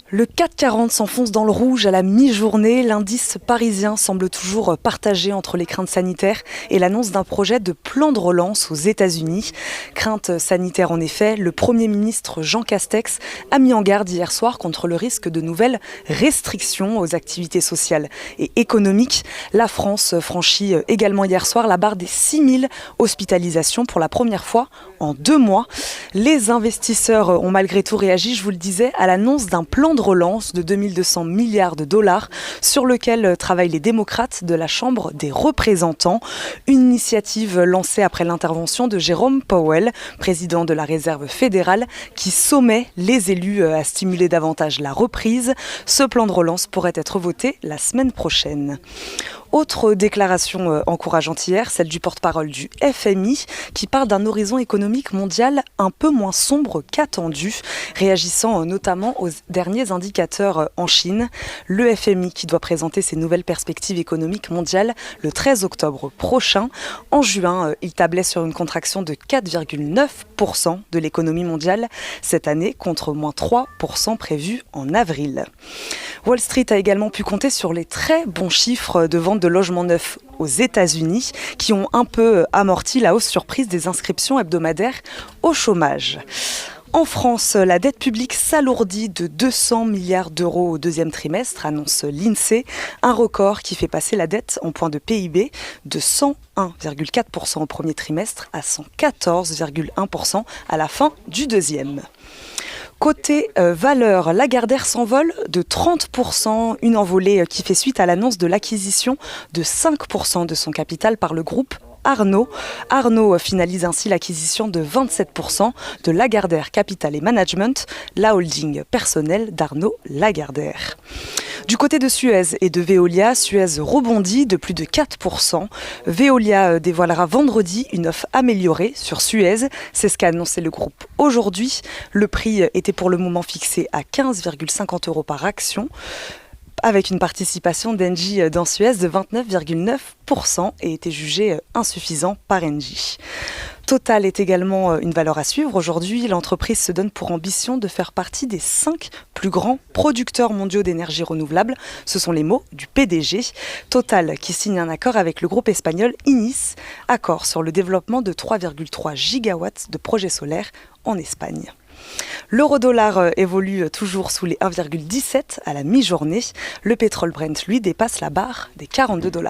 Le CAC 40 s'enfonce dans le rouge à la mi-journée. L'indice parisien semble toujours partagé entre les craintes sanitaires et l'annonce d'un projet de plan de relance aux États-Unis. Crainte sanitaire en effet, le Premier ministre Jean Castex a mis en garde hier soir contre le risque de nouvelles restrictions aux activités sociales et économiques. La France franchit également hier soir la barre des 6000 hospitalisations pour la première fois en 2 mois. Les investisseurs ont malgré tout réagi, je vous le disais, à l'annonce d'un plan de relance de 2200 milliards de dollars sur lequel travaillent les démocrates de la Chambre des représentants. Une initiative lancée après l'intervention de Jérôme Powell, président de la Réserve fédérale, qui sommait les élus à stimuler davantage la reprise. Ce plan de relance pourrait être voté la semaine prochaine. Autre déclaration encourageante hier, celle du porte-parole du FMI, qui parle d'un horizon économique mondial un peu moins sombre qu'attendu, réagissant notamment aux derniers indicateurs en Chine. Le FMI qui doit présenter ses nouvelles perspectives économiques mondiales le 13 octobre prochain. En juin, il tablait sur une contraction de 4,9% de l'économie mondiale cette année, contre moins 3% prévu en avril. Wall Street a également pu compter sur les très bons chiffres de vente de logements neufs aux États-Unis qui ont un peu amorti la hausse surprise des inscriptions hebdomadaires au chômage. En France, la dette publique s'alourdit de 200 milliards d'euros au deuxième trimestre, annonce l'INSEE, un record qui fait passer la dette en point de PIB de 101,4% au premier trimestre à 114,1% à la fin du deuxième. Côté valeur, Lagardère s'envole de 30%, une envolée qui fait suite à l'annonce de l'acquisition de 5% de son capital par le groupe Arnaud. Arnaud finalise ainsi l'acquisition de 27% de Lagardère Capital et Management, la holding personnelle d'Arnaud Lagardère. Du côté de Suez et de Veolia, Suez rebondit de plus de 4%. Veolia dévoilera vendredi une offre améliorée sur Suez. C'est ce qu'a annoncé le groupe aujourd'hui. Le prix était pour le moment fixé à 15,50 € par action, avec une participation d'Engie dans Suez de 29,9% et était jugé insuffisant par Engie. Total est également une valeur à suivre. Aujourd'hui, l'entreprise se donne pour ambition de faire partie des 5 plus grands producteurs mondiaux d'énergie renouvelable. Ce sont les mots du PDG. Total qui signe un accord avec le groupe espagnol Inis, accord sur le développement de 3,3 gigawatts de projets solaires en Espagne. L'euro-dollar évolue toujours sous les 1,17 à la mi-journée. Le pétrole Brent, lui, dépasse la barre des $42.